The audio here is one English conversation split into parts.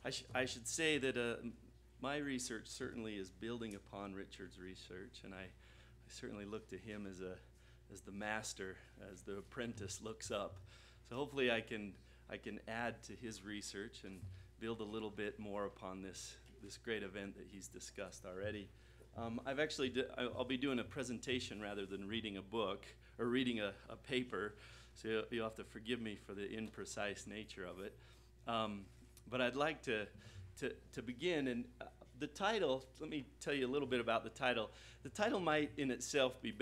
I should say that my research certainly is building upon Richard's research, and I certainly look to him as the master, as the apprentice looks up. So hopefully I can add to his research and build a little bit more upon this great event that he's discussed already. I'll be doing a presentation rather than reading a book or reading a paper, so you'll have to forgive me for the imprecise nature of it. But I'd like to begin, and the title, let me tell you a little bit about the title. The title might in itself be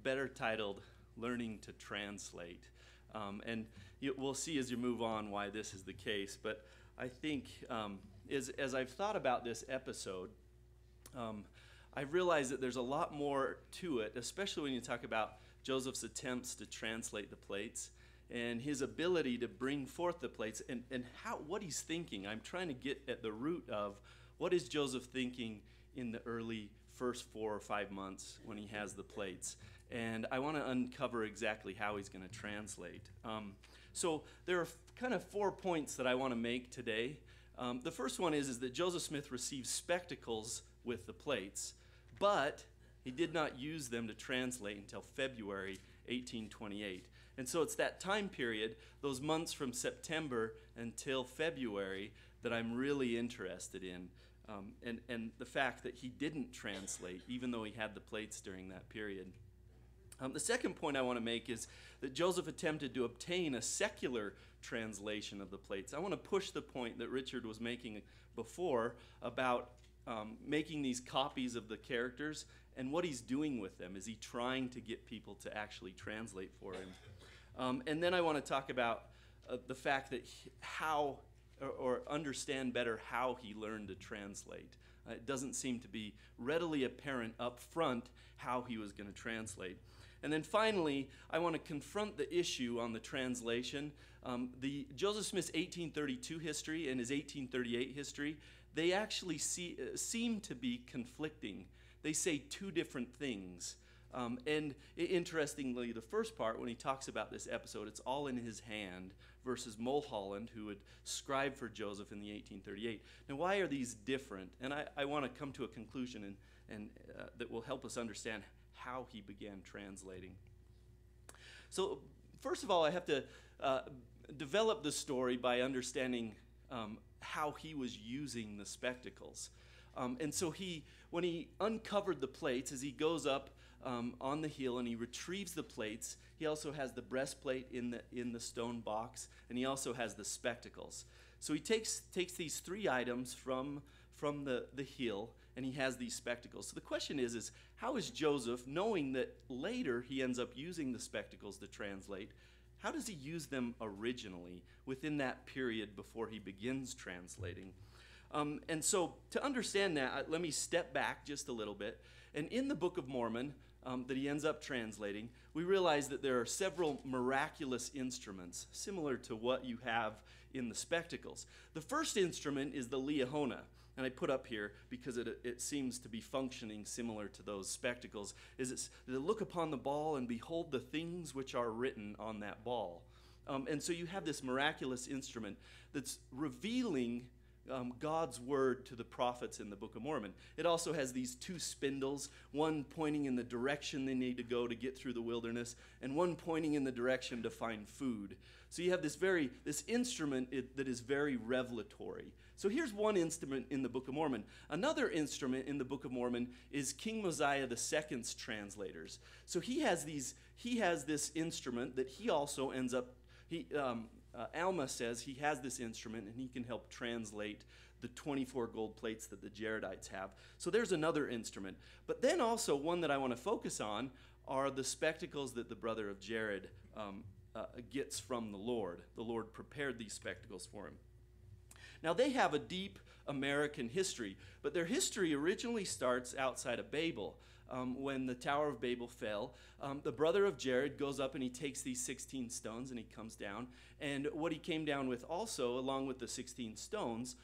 better titled Learning to Translate. And we'll see as you move on why this is the case. But I think as I've thought about this episode, I've realized that there's a lot more to it, especially when you talk about Joseph's attempts to translate the plates and his ability to bring forth the plates and what he's thinking. I'm trying to get at the root of what is Joseph thinking in the early first 4 or 5 months when he has the plates. And I want to uncover exactly how he's going to translate. So there are kind of 4 points that I want to make today. The first one is that Joseph Smith received spectacles with the plates, but he did not use them to translate until February 1828. And so it's that time period, those months from September until February, that I'm really interested in. And the fact that he didn't translate, even though he had the plates during that period. The second point I want to make is that Joseph attempted to obtain a secular translation of the plates. I want to push the point that Richard was making before about making these copies of the characters and what he's doing with them. Is he trying to get people to actually translate for him? And then I want to talk about the fact that how or understand better how he learned to translate. It doesn't seem to be readily apparent up front how he was going to translate. And then finally, I want to confront the issue on the translation. The Joseph Smith's 1832 history and his 1838 history, they actually seem to be conflicting. They say two different things. And interestingly, the first part, when he talks about this episode, it's all in his hand, versus Mulholland, who would scribe for Joseph in the 1838. Now, why are these different? And I want to come to a conclusion and that will help us understand how he began translating. So, first of all, I have to develop the story by understanding how he was using the spectacles. And so when he uncovered the plates, as he goes up on the hill and he retrieves the plates, he also has the breastplate in the stone box, and he also has the spectacles. So he takes these 3 items from the hill, and he has these spectacles. So the question is how is Joseph, knowing that later he ends up using the spectacles to translate, how does he use them originally within that period before he begins translating? And so to understand that, let me step back just a little bit. And in the Book of Mormon that he ends up translating, we realize that there are several miraculous instruments, similar to what you have in the spectacles. The first instrument is the liahona, and I put up here because it seems to be functioning similar to those spectacles, is to look upon the ball and behold the things which are written on that ball. And so you have this miraculous instrument that's revealing God's word to the prophets in the Book of Mormon. It also has these 2 spindles, one pointing in the direction they need to go to get through the wilderness, and one pointing in the direction to find food. So you have this instrument that is very revelatory. So here's one instrument in the Book of Mormon. Another instrument in the Book of Mormon is King Mosiah II's translators. So he has this instrument that he also ends up, Alma says he has this instrument and he can help translate the 24 gold plates that the Jaredites have. So there's another instrument. But then also one that I want to focus on are the spectacles that the brother of Jared gets from the Lord. The Lord prepared these spectacles for him. Now they have a deep American history, but their history originally starts outside of Babel. When the Tower of Babel fell, the brother of Jared goes up and he takes these 16 stones and he comes down. And what he came down with also, along with the 16 stones,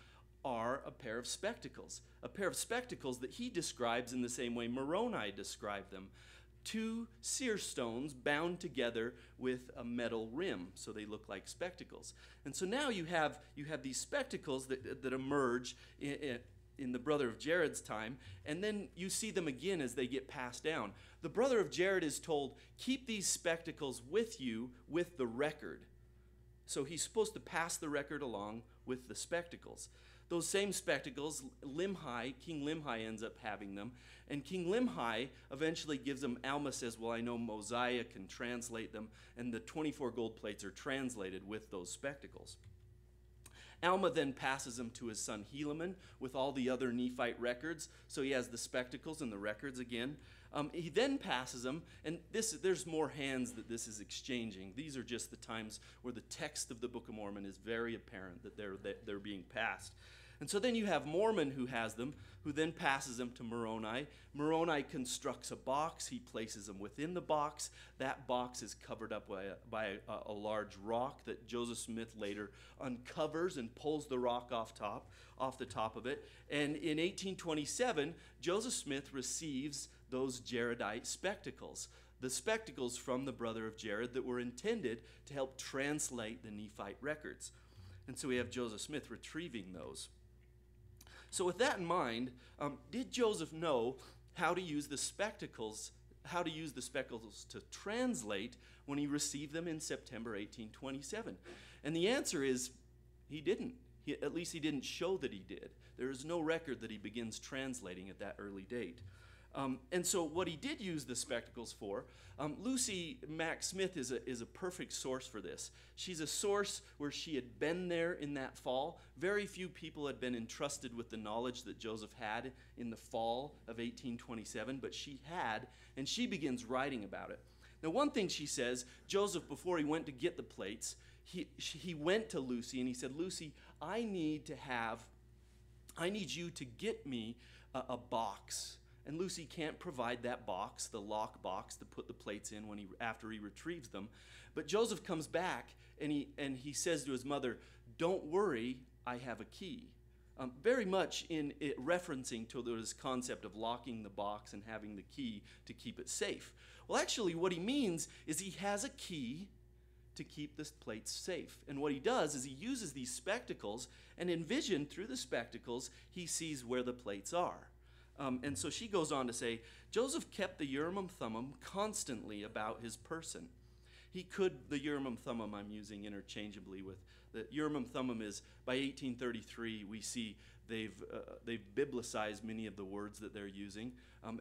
are a pair of spectacles. A pair of spectacles that he describes in the same way Moroni described them. two seer stones bound together with a metal rim, so they look like spectacles. And so now you have these spectacles that emerge in the brother of Jared's time, and then you see them again as they get passed down. The brother of Jared is told, keep these spectacles with you with the record. So he's supposed to pass the record along with the spectacles. Those same spectacles, King Limhi ends up having them, and King Limhi eventually gives them. Alma says, well, I know Mosiah can translate them, and the 24 gold plates are translated with those spectacles. Alma then passes them to his son Helaman with all the other Nephite records, so he has the spectacles and the records again. He then passes them, and there's more hands that this is exchanging. These are just the times where the text of the Book of Mormon is very apparent that they're being passed. And so then you have Mormon who has them, who then passes them to Moroni. Moroni constructs a box. He places them within the box. That box is covered up by a large rock that Joseph Smith later uncovers and pulls the rock off the top of it. And in 1827, Joseph Smith receives those Jaredite spectacles, the spectacles from the brother of Jared that were intended to help translate the Nephite records. And so we have Joseph Smith retrieving those. So with that in mind, did Joseph know how to use the spectacles to translate when he received them in September 1827? And the answer is he didn't. At least he didn't show that he did. There is no record that he begins translating at that early date. And so what he did use the spectacles for, Lucy Mack Smith is a perfect source for this. She's a source where she had been there in that fall. Very few people had been entrusted with the knowledge that Joseph had in the fall of 1827, but she had, and she begins writing about it. Now, one thing she says, Joseph, before he went to get the plates, he went to Lucy and he said, Lucy, I need you to get me a box. And Lucy can't provide that box, the lock box, to put the plates in after he retrieves them. But Joseph comes back and he says to his mother, don't worry, I have a key. Very much referencing to this concept of locking the box and having the key to keep it safe. Well, actually, what he means is he has a key to keep the plates safe. And what he does is he uses these spectacles, and in vision through the spectacles, he sees where the plates are. And so she goes on to say, Joseph kept the Urim and Thummim constantly about his person. The Urim and Thummim I'm using interchangeably with, the Urim and Thummim is, by 1833, we see they've biblicized many of the words that they're using.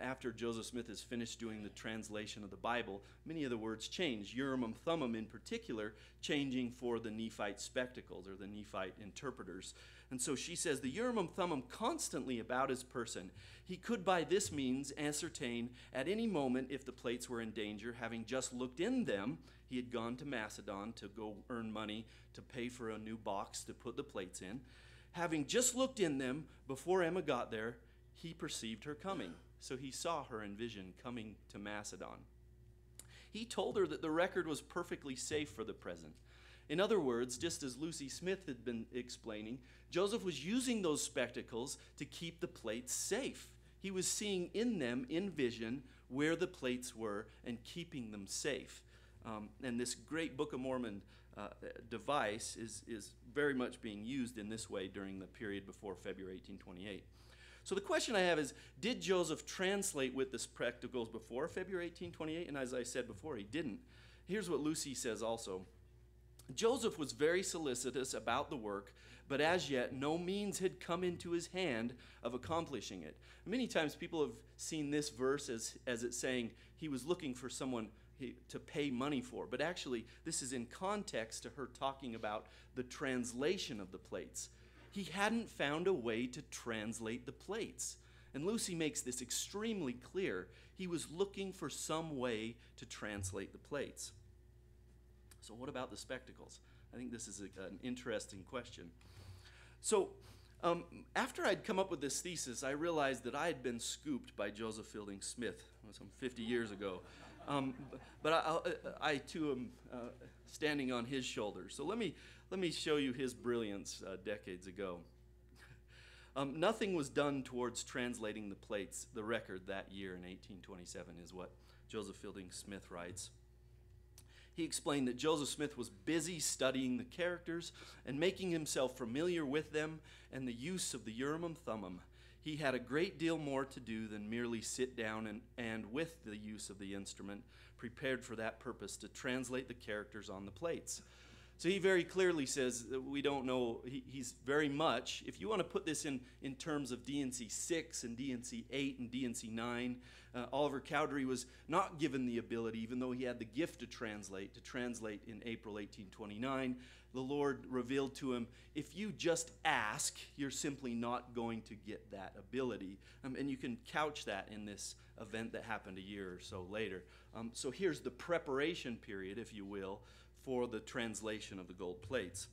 After Joseph Smith has finished doing the translation of the Bible, many of the words change. Urim and Thummim in particular, changing for the Nephite spectacles or the Nephite interpreters. And so she says, the Urim and Thummim constantly about his person. He could by this means ascertain at any moment if the plates were in danger. Having just looked in them, he had gone to Macedon to go earn money to pay for a new box to put the plates in. Having just looked in them before Emma got there, he perceived her coming. So he saw her in vision coming to Macedon. He told her that the record was perfectly safe for the present. In other words, just as Lucy Smith had been explaining, Joseph was using those spectacles to keep the plates safe. He was seeing in them, in vision, where the plates were and keeping them safe. And this great Book of Mormon device is very much being used in this way during the period before February 1828. So the question I have is, did Joseph translate with the spectacles before February 1828? And as I said before, he didn't. Here's what Lucy says also. Joseph was very solicitous about the work, but as yet no means had come into his hand of accomplishing it. Many times people have seen this verse as it saying he was looking for someone to pay money for. But actually, this is in context to her talking about the translation of the plates. He hadn't found a way to translate the plates. And Lucy makes this extremely clear. He was looking for some way to translate the plates. So what about the spectacles? I think this is an interesting question. So after I'd come up with this thesis, I realized that I had been scooped by Joseph Fielding Smith some 50 years ago. But I too am standing on his shoulders. So let me show you his brilliance decades ago. Nothing was done towards translating the plates, the record that year in 1827 is what Joseph Fielding Smith writes, he explained that Joseph Smith was busy studying the characters and making himself familiar with them and the use of the Urim and Thummim. He had a great deal more to do than merely sit down and with the use of the instrument, prepared for that purpose, to translate the characters on the plates. So he very clearly says that we don't know, he's very much, if you want to put this in terms of D&C 6 and D&C 8 and D&C 9, Oliver Cowdery was not given the ability, even though he had the gift to translate in April 1829. The Lord revealed to him, if you just ask, you're simply not going to get that ability. And you can couch that in this event that happened a year or so later. So here's the preparation period, if you will, for the translation of the gold plates.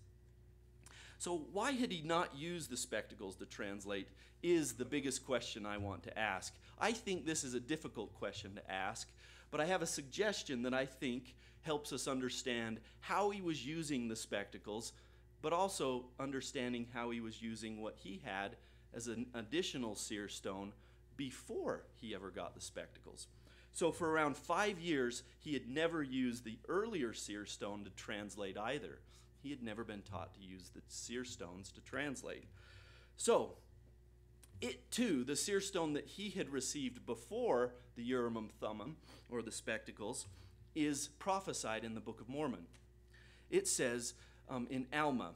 So why had he not used the spectacles to translate is the biggest question I want to ask. I think this is a difficult question to ask, but I have a suggestion that I think helps us understand how he was using the spectacles, but also understanding how he was using what he had as an additional seer stone before he ever got the spectacles. So for around 5 years, he had never used the earlier seer stone to translate either. He had never been taught to use the seer stones to translate. So it too, the seer stone that he had received before the Urim and Thummim, or the spectacles, is prophesied in the Book of Mormon. It says in Alma,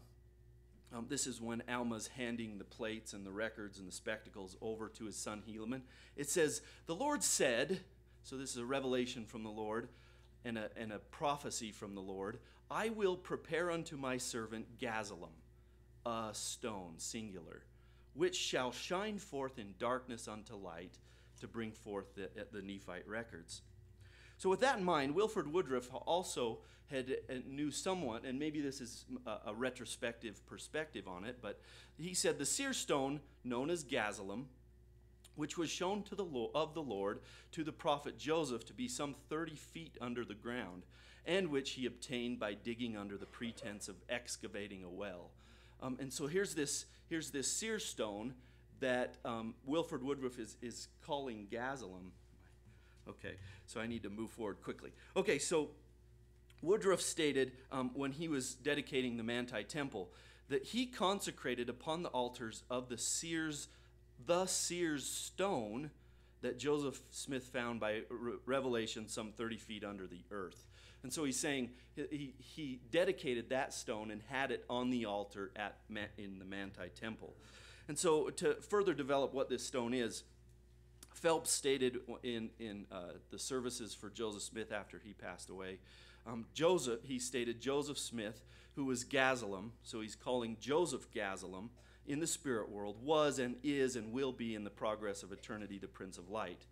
this is when Alma's handing the plates and the records and the spectacles over to his son Helaman. It says, the Lord said, so this is a revelation from the Lord and a prophecy from the Lord, I will prepare unto my servant Gazelem a stone, singular, which shall shine forth in darkness unto light, to bring forth the Nephite records. So with that in mind, Wilford Woodruff also knew somewhat, and maybe this is a retrospective perspective on it, but he said the seer stone known as Gazelem, which was shown to of the Lord to the prophet Joseph to be some 30 feet under the ground, and which he obtained by digging under the pretense of excavating a well. And so here's this seer stone that Wilford Woodruff is calling Gazelem. Okay, so I need to move forward quickly. Okay, so Woodruff stated when he was dedicating the Mackay temple that he consecrated upon the altars of the seer's stone that Joseph Smith found by revelation some 30 feet under the earth. And so he's saying he dedicated that stone and had it on the altar in the Mackay temple. And so to further develop what this stone is, Phelps stated in the services for Joseph Smith after he passed away, he stated Joseph Smith, who was Gazelem, so he's calling Joseph Gazelem, in the spirit world, was and is and will be in the progress of eternity the Prince of Light.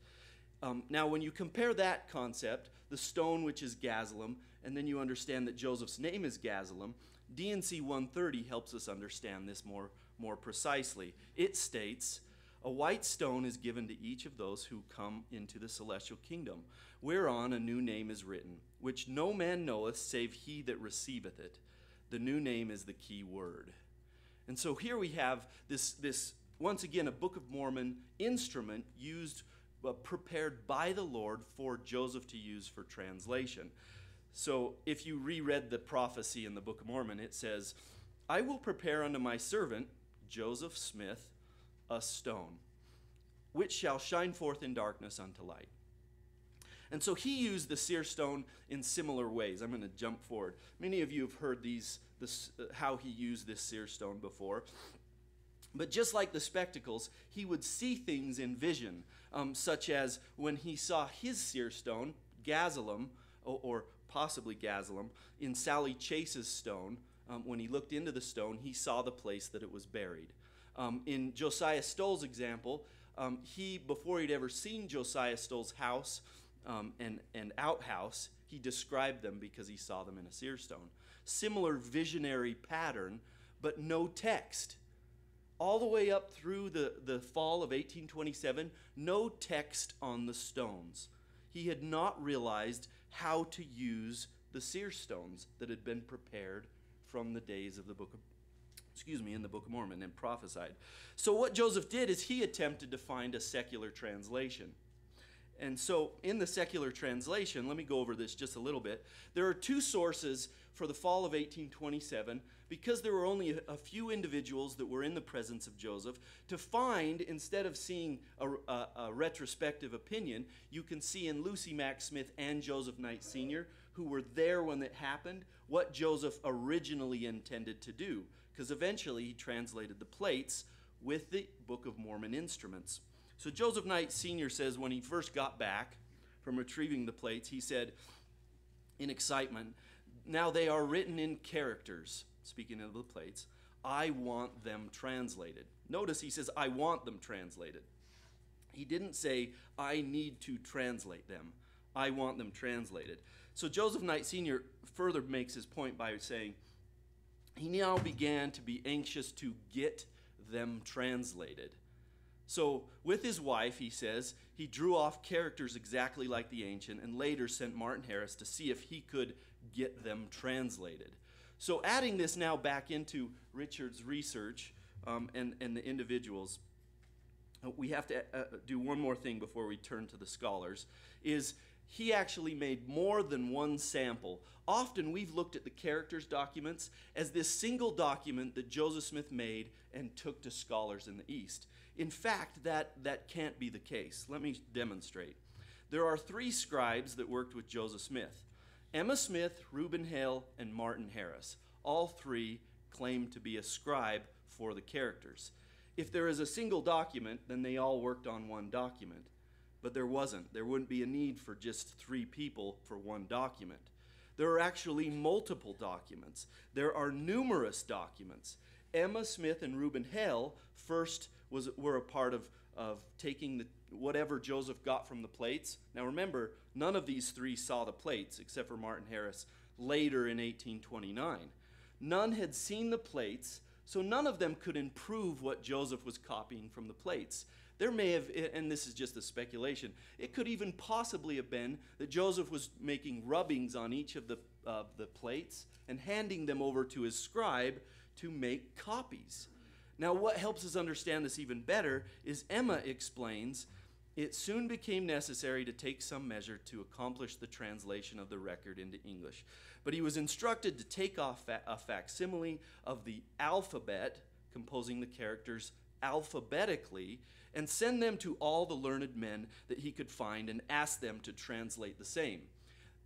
Now, when you compare that concept, the stone which is Gazelem, and then you understand that Joseph's name is Gazelem, D&C 130 helps us understand this more precisely. It states, a white stone is given to each of those who come into the celestial kingdom, whereon a new name is written, which no man knoweth save he that receiveth it. The new name is the key word. And so here we have this once again, a Book of Mormon instrument used, prepared by the Lord for Joseph to use for translation. So if you reread the prophecy in the Book of Mormon, it says, I will prepare unto my servant, Joseph Smith, a stone, which shall shine forth in darkness unto light. And so he used the seer stone in similar ways. I'm going to jump forward. Many of you have heard how he used this seer stone before. But just like the spectacles, he would see things in vision, such as when he saw his seer stone, Gazelem, or possibly Gazelem, in Sally Chase's stone. When he looked into the stone, he saw the place that it was buried. In Josiah Stoll's example, before he'd ever seen Josiah Stoll's house and outhouse, he described them because he saw them in a seer stone. Similar visionary pattern, but no text. All the way up through the fall of 1827, no text on the stones. He had not realized how to use the seer stones that had been prepared from the days of the in the Book of Mormon and prophesied. So what Joseph did is he attempted to find a secular translation. And so in the secular translation, let me go over this just a little bit. There are two sources for the fall of 1827, because there were only a few individuals that were in the presence of Joseph. To find, instead of seeing a retrospective opinion, you can see in Lucy Mack Smith and Joseph Knight Sr., who were there when it happened, what Joseph originally intended to do, because eventually he translated the plates with the Book of Mormon instruments. So Joseph Knight Sr. says when he first got back from retrieving the plates, he said in excitement, "Now they are written in characters," speaking of the plates, "I want them translated." Notice he says, "I want them translated." He didn't say, "I need to translate them." "I want them translated." So Joseph Knight Sr. further makes his point by saying, he now began to be anxious to get them translated. So with his wife, he says, he drew off characters exactly like the ancient and later sent Martin Harris to see if he could get them translated. So adding this now back into Richard's research and the individuals, we have to do one more thing before we turn to the scholars, is he actually made more than one sample. Often we've looked at the characters documents as this single document that Joseph Smith made and took to scholars in the East. In fact, that can't be the case. Let me demonstrate. There are three scribes that worked with Joseph Smith: Emma Smith, Reuben Hale, and Martin Harris. All three claim to be a scribe for the characters. If there is a single document, then they all worked on one document. But there wasn't. There wouldn't be a need for just three people for one document. There are actually multiple documents. There are numerous documents. Emma Smith and Reuben Hale first were a part of taking whatever Joseph got from the plates. Now remember, none of these three saw the plates except for Martin Harris later in 1829. None had seen the plates, so none of them could improve what Joseph was copying from the plates. There may have, and this is just a speculation, it could even possibly have been that Joseph was making rubbings on each of the plates and handing them over to his scribe to make copies. Now, what helps us understand this even better is Emma explains, "It soon became necessary to take some measure to accomplish the translation of the record into English. But he was instructed to take off a facsimile of the alphabet, composing the characters alphabetically, and send them to all the learned men that he could find and ask them to translate the same."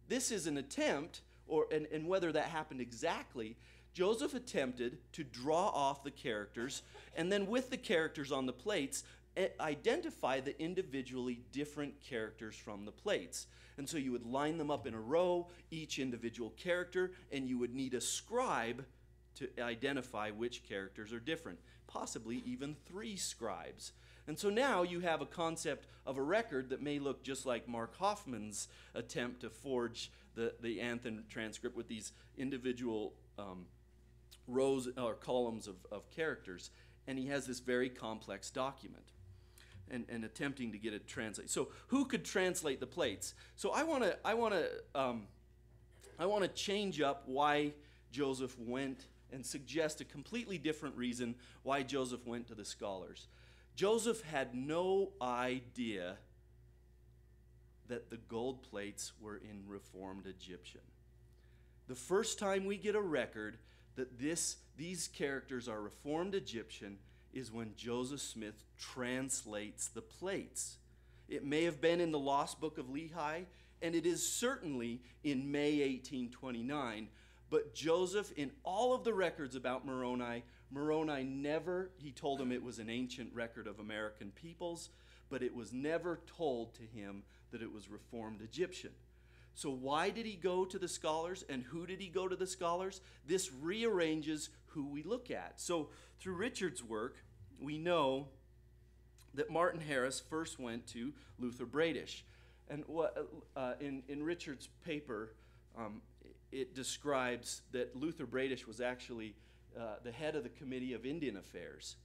This is an attempt, and whether that happened exactly, Joseph attempted to draw off the characters, and then with the characters on the plates, identify the individually different characters from the plates. And so you would line them up in a row, each individual character, and you would need a scribe to identify which characters are different, possibly even three scribes. And so now you have a concept of a record that may look just like Mark Hoffman's attempt to forge the Anthon transcript with these individual rows or columns of characters. And he has this very complex document and attempting to get it translated. So who could translate the plates? So I want to change up why Joseph went and suggest a completely different reason why Joseph went to the scholars. Joseph had no idea that the gold plates were in Reformed Egyptian. The first time we get a record that these characters are Reformed Egyptian is when Joseph Smith translates the plates. It may have been in the Lost Book of Lehi, and it is certainly in May 1829, but Joseph, in all of the records about Moroni never, he told him it was an ancient record of American peoples, but it was never told to him that it was Reformed Egyptian. So why did he go to the scholars, and who did he go to the scholars? This rearranges who we look at. So through Richard's work, we know that Martin Harris first went to Luther Bradish. And in Richard's paper, it describes that Luther Bradish was actually the head of the Committee of Indian Affairs.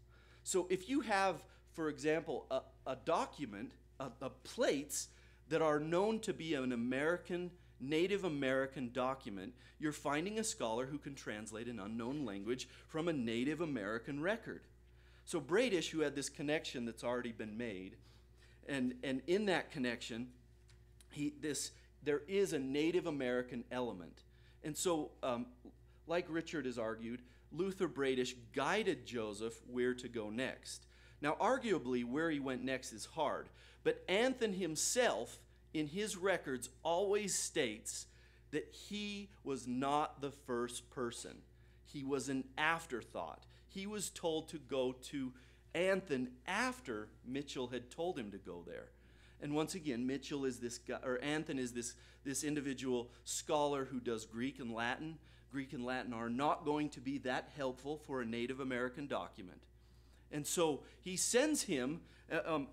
So if you have, for example, a document of plates that are known to be an American, Native American document, you're finding a scholar who can translate an unknown language from a Native American record. So Bradish, who had this connection that's already been made, and in that connection, there is a Native American element. And so, like Richard has argued, Luther Bradish guided Joseph where to go next. Now, arguably, where he went next is hard, but Anthon himself, in his records, always states that he was not the first person. He was an afterthought. He was told to go to Anthon after Mitchell had told him to go there. And once again, Mitchell is this guy, or Anthon is this individual scholar who does Greek and Latin. Greek and Latin are not going to be that helpful for a Native American document. And so he sends him,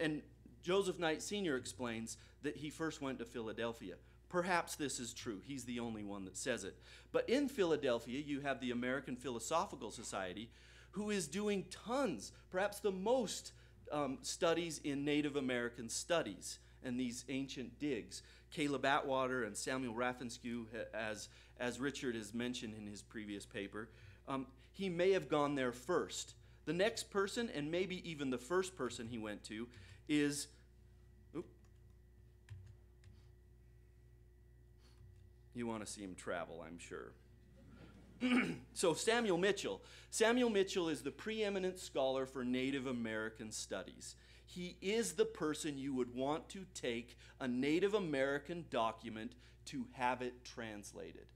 and Joseph Knight Sr. explains that he first went to Philadelphia. Perhaps this is true. He's the only one that says it. But in Philadelphia, you have the American Philosophical Society, who is doing tons, perhaps the most studies in Native American studies and these ancient digs. Caleb Atwater and Samuel Raffenskew, as Richard has mentioned in his previous paper, he may have gone there first. The next person, and maybe even the first person he went to, is... You want to see him travel, I'm sure. So Samuel Mitchell. Samuel Mitchell is the preeminent scholar for Native American studies. He is the person you would want to take a Native American document to have it translated.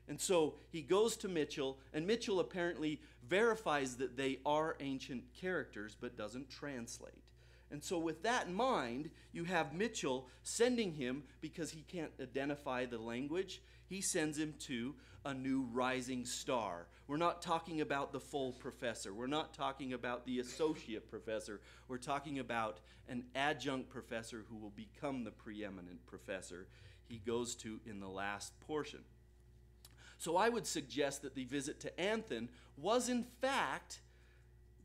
And so he goes to Mitchell, and Mitchell apparently verifies that they are ancient characters, but doesn't translate. And so with that in mind, you have Mitchell sending him, because he can't identify the language, he sends him to a new rising star. We're not talking about the full professor. We're not talking about the associate professor. We're talking about an adjunct professor who will become the preeminent professor he goes to in the last portion. So I would suggest that the visit to Anthon was in fact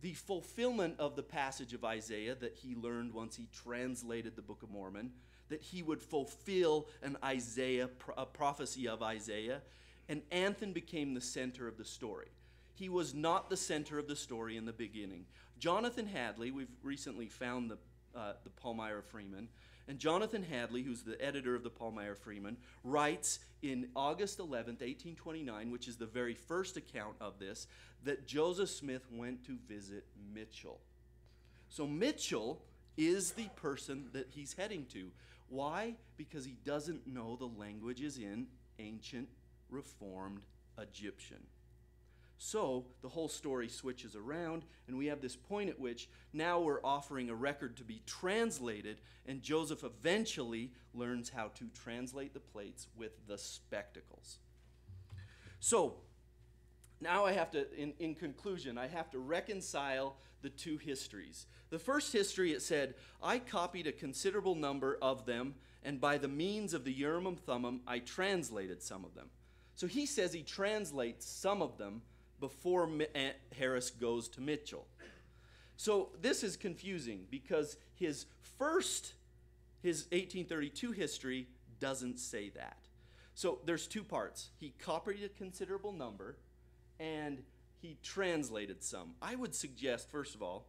the fulfillment of the passage of Isaiah that he learned once he translated the Book of Mormon, that he would fulfill a prophecy of Isaiah, and Anthon became the center of the story. He was not the center of the story in the beginning. Jonathan Hadley, we've recently found the Palmyra Freeman, and Jonathan Hadley, who's the editor of the Palmyra Freeman, writes in August 11th, 1829, which is the very first account of this, that Joseph Smith went to visit Mitchell. So Mitchell is the person that he's heading to. Why? Because he doesn't know the languages in ancient Reformed Egyptian. So the whole story switches around, and we have this point at which now we're offering a record to be translated, and Joseph eventually learns how to translate the plates with the spectacles. So now I have to, in conclusion, I have to reconcile the two histories. The first history, it said, I copied a considerable number of them, and by the means of the Urim and Thummim, I translated some of them. So he says he translates some of them before Harris goes to Mitchell. So this is confusing because his 1832 history doesn't say that. So there's two parts. He copied a considerable number, and he translated some. I would suggest, first of all,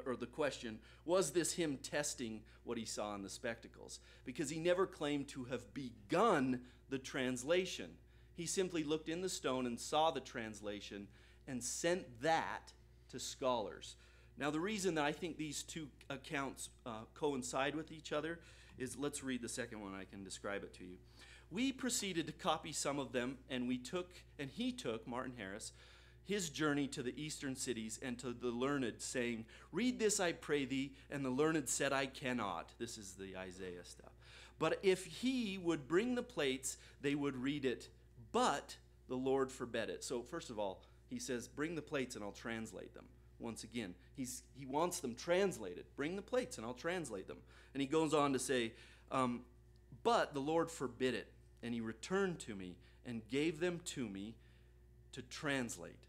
or the question, was this him testing what he saw in the spectacles? Because he never claimed to have begun the translation. He simply looked in the stone and saw the translation and sent that to scholars. Now, the reason that I think these two accounts coincide with each other is, let's read the second one. I can describe it to you. We proceeded to copy some of them, and he took, Martin Harris, his journey to the eastern cities and to the learned, saying, read this, I pray thee. And the learned said, I cannot. This is the Isaiah stuff. But if he would bring the plates, they would read it. But the Lord forbade it. So first of all, he says, bring the plates and I'll translate them. Once again, he wants them translated. Bring the plates and I'll translate them. And he goes on to say, but the Lord forbid it. And he returned to me and gave them to me to translate.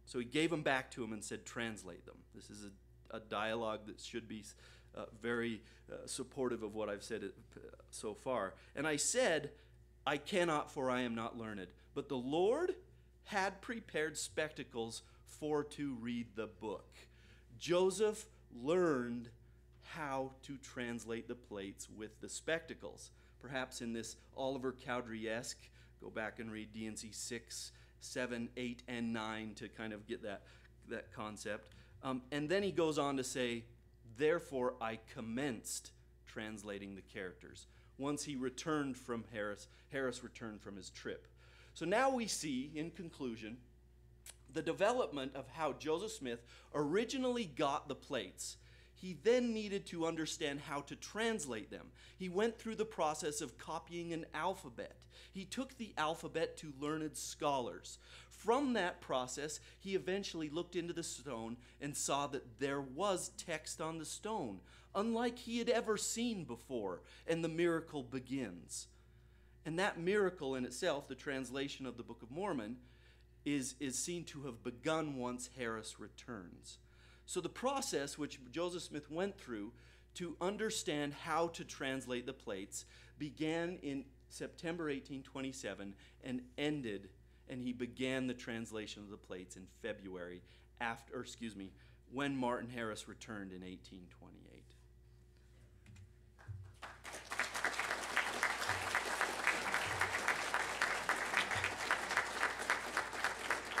So he gave them back to him and said, translate them. This is a dialogue that should be very supportive of what I've said so far. And I said, I cannot, for I am not learned. But the Lord had prepared spectacles for to read the book. Joseph learned how to translate the plates with the spectacles. perhaps in this Oliver Cowdery-esque, go back and read D&C 6, 7, 8, and 9 to kind of get that concept. And then he goes on to say, therefore I commenced translating the characters. Once he returned from Harris returned from his trip. So now we see, in conclusion, the development of how Joseph Smith originally got the plates. He then needed to understand how to translate them. He went through the process of copying an alphabet. He took the alphabet to learned scholars. From that process, he eventually looked into the stone and saw that there was text on the stone, unlike he had ever seen before, and the miracle begins. And that miracle in itself, the translation of the Book of Mormon, is seen to have begun once Harris returns. So the process which Joseph Smith went through to understand how to translate the plates began in September 1827 and ended, and he began the translation of the plates in February when Martin Harris returned in 1828.